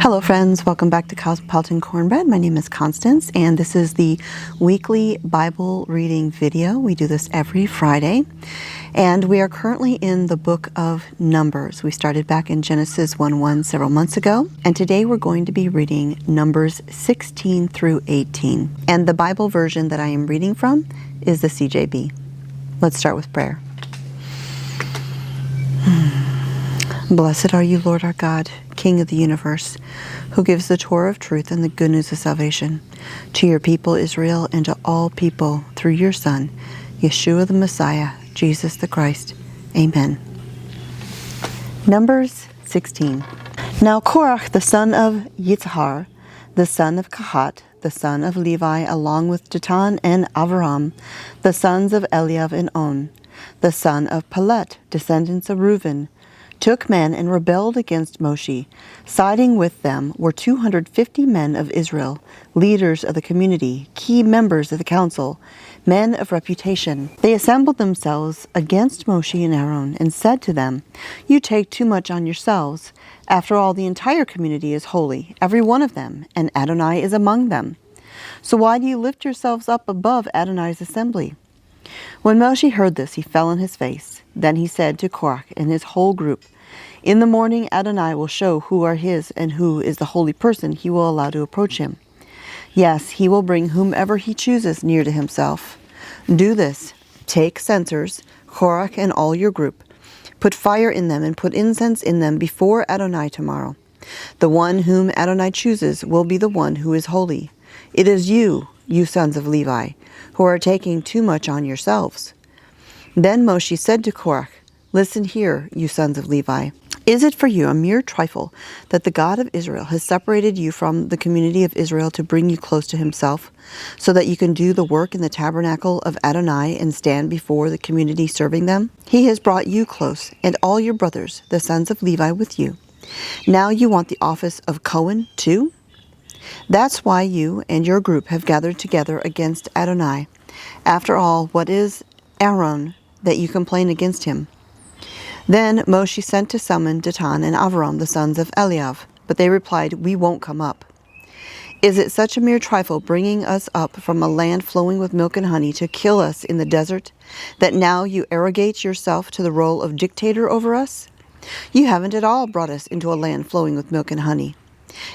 Hello friends, welcome back to Cosmopolitan Cornbread. My name is Constance and this is the weekly Bible reading video. We do this every Friday and we are currently in the book of Numbers. We started back in Genesis 1:1 several months ago and today we're going to be reading Numbers 16 through 18. And the Bible version that I am reading from is the CJB. Let's start with prayer. Blessed are you, Lord our God, King of the universe, who gives the Torah of truth and the good news of salvation to your people Israel and to all people through your Son, Yeshua the Messiah, Jesus the Christ. Amen. Numbers 16. Now Korach, the son of Yitzhar, the son of Kahat, the son of Levi, along with Datan and Aviram, the sons of Eliav and On, the son of Pelet, descendants of Reuben, took men and rebelled against Moshe. Siding with them were 250 men of Israel, leaders of the community, key members of the council, men of reputation. They assembled themselves against Moshe and Aaron and said to them, "You take too much on yourselves. After all, the entire community is holy, every one of them, and Adonai is among them. So why do you lift yourselves up above Adonai's assembly?" When Moshe heard this, he fell on his face. Then he said to Korach and his whole group, "In the morning Adonai will show who are his and who is the holy person he will allow to approach him. Yes, he will bring whomever he chooses near to himself. Do this. Take censers, Korach and all your group. Put fire in them and put incense in them before Adonai tomorrow. The one whom Adonai chooses will be the one who is holy. It is you, you sons of Levi, who are taking too much on yourselves." Then Moshe said to Korach, "Listen here, you sons of Levi. Is it for you a mere trifle that the God of Israel has separated you from the community of Israel to bring you close to himself, so that you can do the work in the tabernacle of Adonai and stand before the community serving them? He has brought you close, and all your brothers, the sons of Levi, with you. Now you want the office of Cohen too? That's why you and your group have gathered together against Adonai. After all, what is Aaron that you complain against him?" Then Moshe sent to summon Datan and Aviram, the sons of Eliav, but they replied, "We won't come up. Is it such a mere trifle bringing us up from a land flowing with milk and honey to kill us in the desert, that now you arrogate yourself to the role of dictator over us? You haven't at all brought us into a land flowing with milk and honey,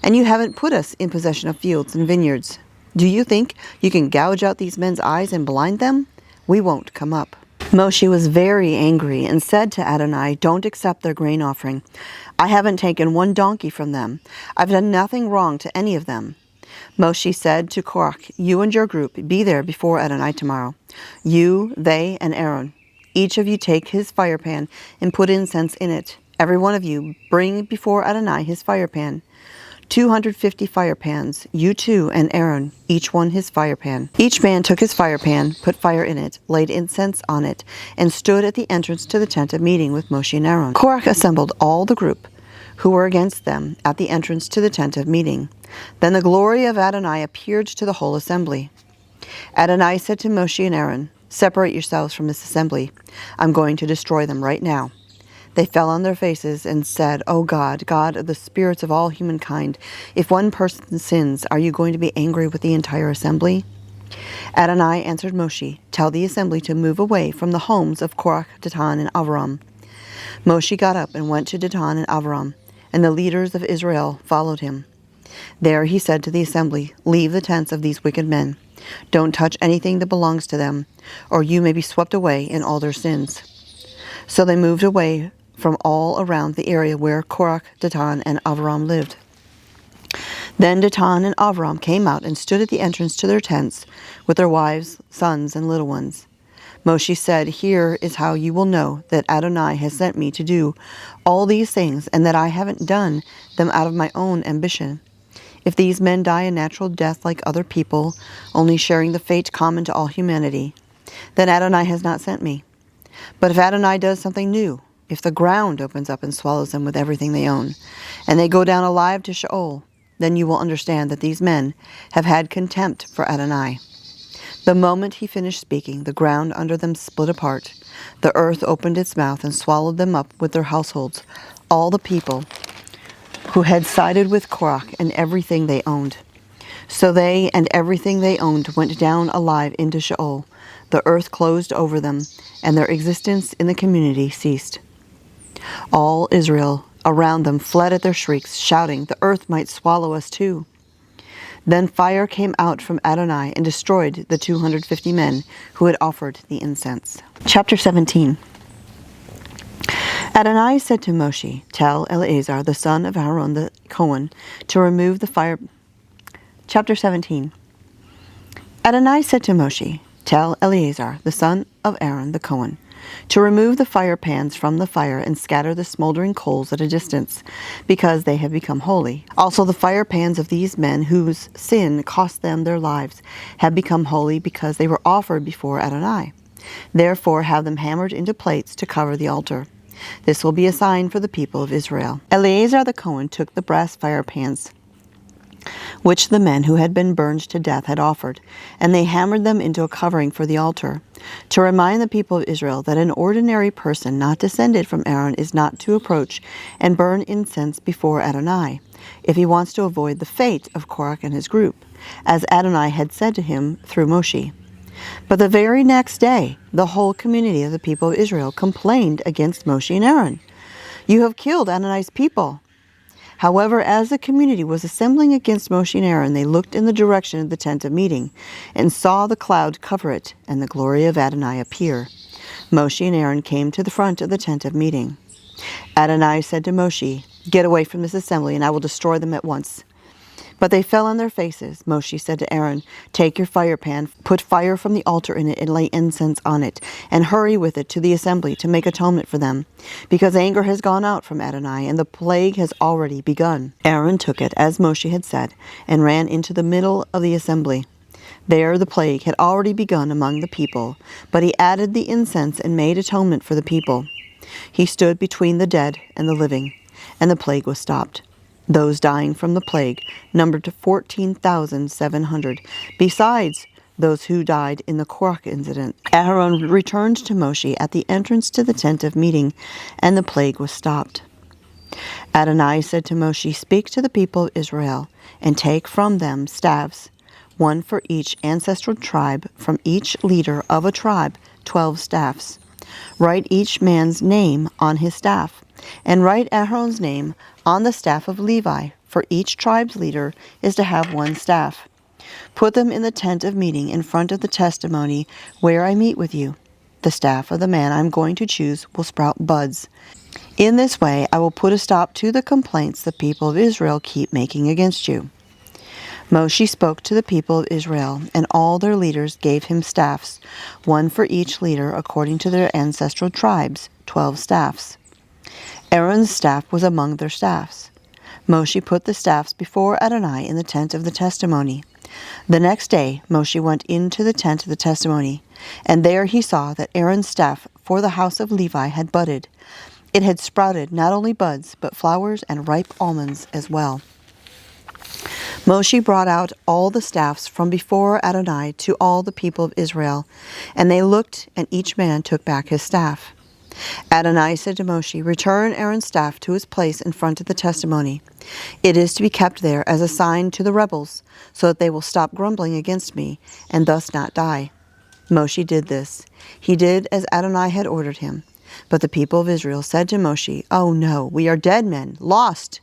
and you haven't put us in possession of fields and vineyards. Do you think you can gouge out these men's eyes and blind them? We won't come up." Moshe was very angry and said to Adonai, "Don't accept their grain offering. I haven't taken one donkey from them. I've done nothing wrong to any of them." Moshe said to Korach, "You and your group be there before Adonai tomorrow. You, they, and Aaron. Each of you take his fire pan and put incense in it. Every one of you bring before Adonai his fire pan. 250 fire pans, you two and Aaron, each one his fire pan." Each man took his fire pan, put fire in it, laid incense on it, and stood at the entrance to the tent of meeting with Moshe and Aaron. Korach assembled all the group who were against them at the entrance to the tent of meeting. Then the glory of Adonai appeared to the whole assembly. Adonai said to Moshe and Aaron, "Separate yourselves from this assembly. I'm going to destroy them right now." They fell on their faces and said, "O God, God of the spirits of all humankind, if one person sins, are you going to be angry with the entire assembly?" Adonai answered Moshe, "Tell the assembly to move away from the homes of Korach, Datan, and Aviram." Moshe got up and went to Datan and Aviram, and the leaders of Israel followed him. There he said to the assembly, "Leave the tents of these wicked men. Don't touch anything that belongs to them, or you may be swept away in all their sins." So they moved away from all around the area where Korach, Datan, and Aviram lived. Then Datan and Aviram came out and stood at the entrance to their tents with their wives, sons, and little ones. Moshe said, "Here is how you will know that Adonai has sent me to do all these things and that I haven't done them out of my own ambition. If these men die a natural death like other people, only sharing the fate common to all humanity, then Adonai has not sent me. But if Adonai does something new, if the ground opens up and swallows them with everything they own, and they go down alive to Sheol, then you will understand that these men have had contempt for Adonai." The moment he finished speaking, the ground under them split apart. The earth opened its mouth and swallowed them up with their households, all the people who had sided with Korach and everything they owned. So they and everything they owned went down alive into Sheol. The earth closed over them, and their existence in the community ceased. All Israel around them fled at their shrieks, shouting, "The earth might swallow us too." Then fire came out from ADONAI and destroyed the 250 men who had offered the incense. Chapter 17. ADONAI said to Moshe, "Tell Eleazar, the son of Aaron the Cohen, to remove the fire." Chapter 17. ADONAI said to Moshe, "Tell Eleazar, the son of Aaron the Cohen, to remove the fire pans from the fire and scatter the smoldering coals at a distance, because they have become holy. Also the fire pans of these men whose sin cost them their lives have become holy because they were offered before ADONAI. Therefore have them hammered into plates to cover the altar. This will be a sign for the people of Israel." Eleazar the Cohen took the brass fire pans which the men who had been burned to death had offered, and they hammered them into a covering for the altar, to remind the people of Israel that an ordinary person not descended from Aaron is not to approach and burn incense before ADONAI, if he wants to avoid the fate of Korach and his group, as ADONAI had said to him through Moshe. But the very next day, the whole community of the people of Israel complained against Moshe and Aaron. "You have killed ADONAI's people." However, as the community was assembling against Moshe and Aaron, they looked in the direction of the tent of meeting, and saw the cloud cover it, and the glory of ADONAI appear. Moshe and Aaron came to the front of the tent of meeting. ADONAI said to Moshe, "Get away from this assembly, and I will destroy them at once." But they fell on their faces. Moshe said to Aaron, "Take your fire pan, put fire from the altar in it, and lay incense on it, and hurry with it to the assembly to make atonement for them, because anger has gone out from ADONAI, and the plague has already begun." Aaron took it, as Moshe had said, and ran into the middle of the assembly. There the plague had already begun among the people, but he added the incense and made atonement for the people. He stood between the dead and the living, and the plague was stopped. Those dying from the plague numbered to 14,700, besides those who died in the Korach incident. Aaron returned to Moshe at the entrance to the tent of meeting, and the plague was stopped. ADONAI said to Moshe, "Speak to the people of Israel, and take from them staffs, one for each ancestral tribe, from each leader of a tribe, 12 staffs. Write each man's name on his staff, and write Aaron's name on the staff of Levi, for each tribe's leader is to have one staff. Put them in the tent of meeting in front of the testimony where I meet with you. The staff of the man I'm going to choose will sprout buds. In this way I will put a stop to the complaints the people of Israel keep making against you." Moshe spoke to the people of Israel, and all their leaders gave him staffs, one for each leader according to their ancestral tribes, 12 staffs. Aaron's staff was among their staffs. Moshe put the staffs before ADONAI in the tent of the testimony. The next day Moshe went into the tent of the testimony, and there he saw that Aaron's staff for the house of Levi had budded. It had sprouted not only buds, but flowers and ripe almonds as well. Moshe brought out all the staffs from before ADONAI to all the people of Israel, and they looked, and each man took back his staff. ADONAI said to Moshe, "Return Aaron's staff to its place in front of the testimony. It is to be kept there as a sign to the rebels, so that they will stop grumbling against me, and thus not die." Moshe did this. He did as ADONAI had ordered him. But the people of Israel said to Moshe, "Oh no, we are dead men, lost.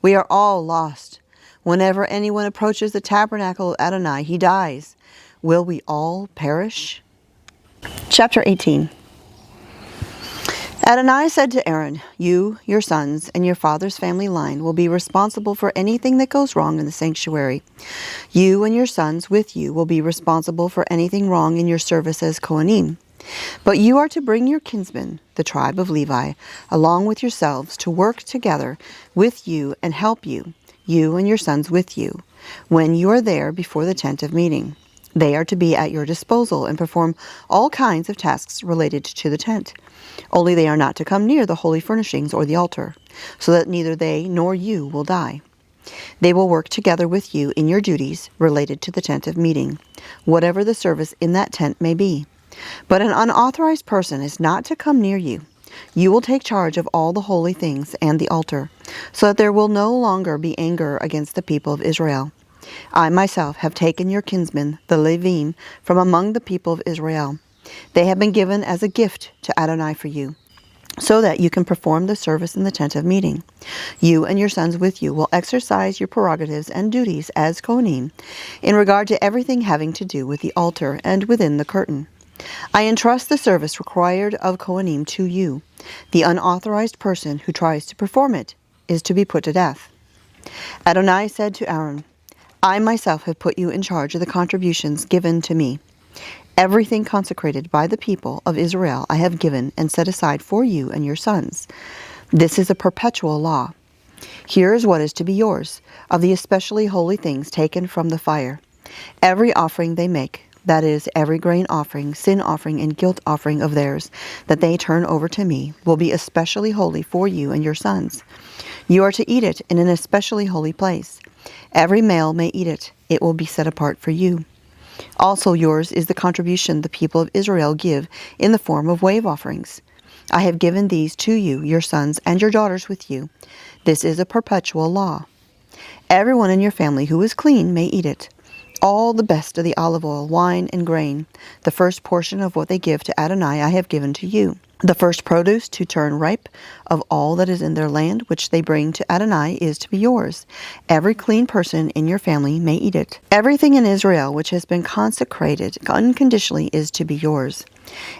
We are all lost. Whenever anyone approaches the tabernacle of ADONAI, he dies. Will we all perish?" Chapter 18. ADONAI said to Aaron, "You, your sons, and your father's family line will be responsible for anything that goes wrong in the sanctuary. You and your sons with you will be responsible for anything wrong in your service as Kohanim. But you are to bring your kinsmen, the tribe of Levi, along with yourselves to work together with you and help you, you and your sons with you, when you are there before the tent of meeting. They are to be at your disposal and perform all kinds of tasks related to the tent. Only they are not to come near the holy furnishings or the altar, so that neither they nor you will die. They will work together with you in your duties related to the tent of meeting, whatever the service in that tent may be. But an unauthorized person is not to come near you. You will take charge of all the holy things and the altar, so that there will no longer be anger against the people of Israel. I myself have taken your kinsmen, the Levim, from among the people of Israel. They have been given as a gift to Adonai for you, so that you can perform the service in the tent of meeting. You and your sons with you will exercise your prerogatives and duties as Kohanim in regard to everything having to do with the altar and within the curtain. I entrust the service required of Kohanim to you. The unauthorized person who tries to perform it is to be put to death. Adonai said to Aaron, I myself have put you in charge of the contributions given to me. Everything consecrated by the people of Israel I have given and set aside for you and your sons. This is a perpetual law. Here is what is to be yours, of the especially holy things taken from the fire. Every offering they make, that is, every grain offering, sin offering, and guilt offering of theirs, that they turn over to me, will be especially holy for you and your sons. You are to eat it in an especially holy place. Every male may eat it. It will be set apart for you. Also yours is the contribution the people of Israel give in the form of wave offerings. I have given these to you, your sons, and your daughters with you. This is a perpetual law. Everyone in your family who is clean may eat it. All the best of the olive oil, wine, and grain, the first portion of what they give to Adonai I have given to you. The first produce to turn ripe of all that is in their land which they bring to Adonai is to be yours. Every clean person in your family may eat it. Everything in Israel which has been consecrated unconditionally is to be yours.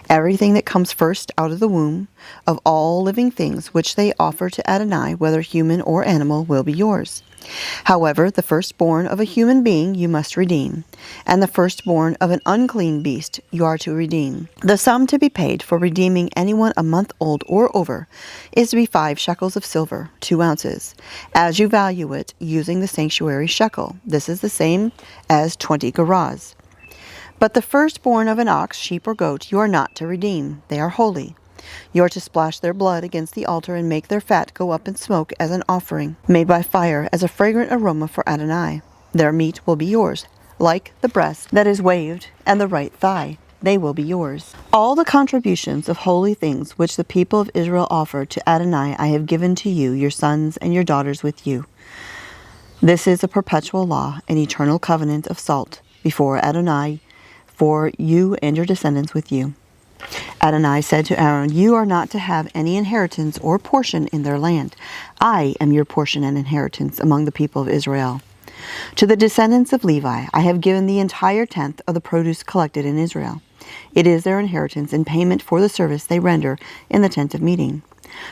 Everything that comes first out of the womb of all living things which they offer to Adonai, whether human or animal, will be yours. However, the firstborn of a human being you must redeem, and the firstborn of an unclean beast you are to redeem. The sum to be paid for redeeming anyone a month old or over is to be 5 shekels of silver, 2 ounces, as you value it using the sanctuary shekel. This is the same as 20 gerahs. But the firstborn of an ox, sheep, or goat you are not to redeem. They are holy. You are to splash their blood against the altar and make their fat go up in smoke as an offering, made by fire as a fragrant aroma for Adonai. Their meat will be yours, like the breast that is waved and the right thigh. They will be yours. All the contributions of holy things which the people of Israel offer to Adonai I have given to you, your sons, and your daughters with you. This is a perpetual law, an eternal covenant of salt before Adonai for you and your descendants with you. Adonai said to Aaron, you are not to have any inheritance or portion in their land. I am your portion and inheritance among the people of Israel. To the descendants of Levi, I have given the entire tenth of the produce collected in Israel. It is their inheritance in payment for the service they render in the tent of meeting.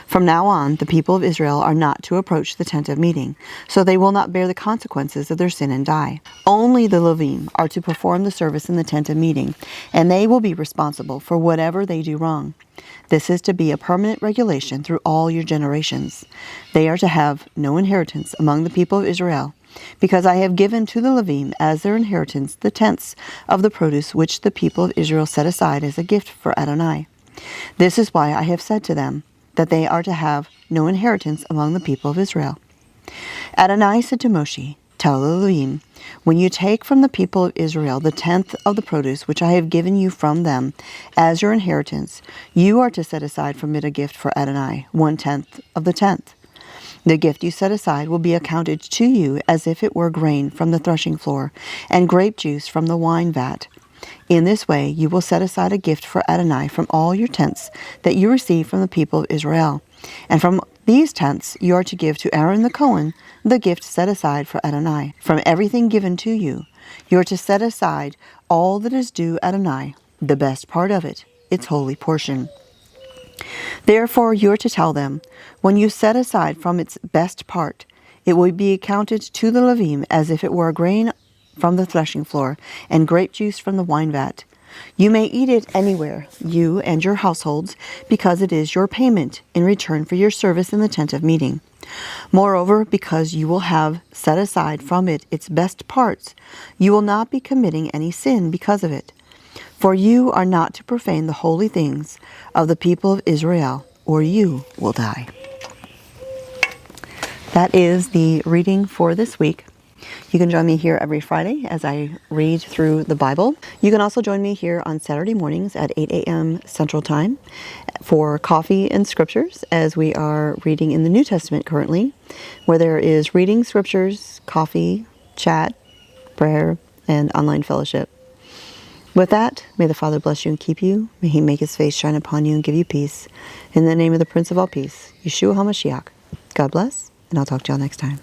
From now on, the people of Israel are not to approach the tent of meeting, so they will not bear the consequences of their sin and die. Only the Levim are to perform the service in the tent of meeting, and they will be responsible for whatever they do wrong. This is to be a permanent regulation through all your generations. They are to have no inheritance among the people of Israel, because I have given to the Levim as their inheritance the tenths of the produce which the people of Israel set aside as a gift for Adonai. This is why I have said to them that they are to have no inheritance among the people of Israel. Adonai said to Moshe, tell the Levim, when you take from the people of Israel the tenth of the produce which I have given you from them as your inheritance, you are to set aside from it a gift for Adonai, 1/10 of the tenth. The gift you set aside will be accounted to you as if it were grain from the threshing floor and grape juice from the wine vat. In this way you will set aside a gift for Adonai from all your tenths that you receive from the people of Israel. And from these tenths you are to give to Aaron the Cohen the gift set aside for Adonai. From everything given to you, you are to set aside all that is due Adonai, the best part of it, its holy portion. Therefore you are to tell them, when you set aside from its best part, it will be accounted to the Levim as if it were a grain from the threshing floor, and grape juice from the wine vat. You may eat it anywhere, you and your households, because it is your payment in return for your service in the tent of meeting. Moreover, because you will have set aside from it its best parts, you will not be committing any sin because of it. For you are not to profane the holy things of the people of Israel, or you will die. That is the reading for this week. You can join me here every Friday as I read through the Bible. You can also join me here on Saturday mornings at 8 a.m. Central Time for coffee and scriptures, as we are reading in the New Testament currently, where there is reading scriptures, coffee, chat, prayer, and online fellowship. With that, may the Father bless you and keep you. May He make His face shine upon you and give you peace. In the name of the Prince of all Peace, Yeshua HaMashiach. God bless, and I'll talk to y'all next time.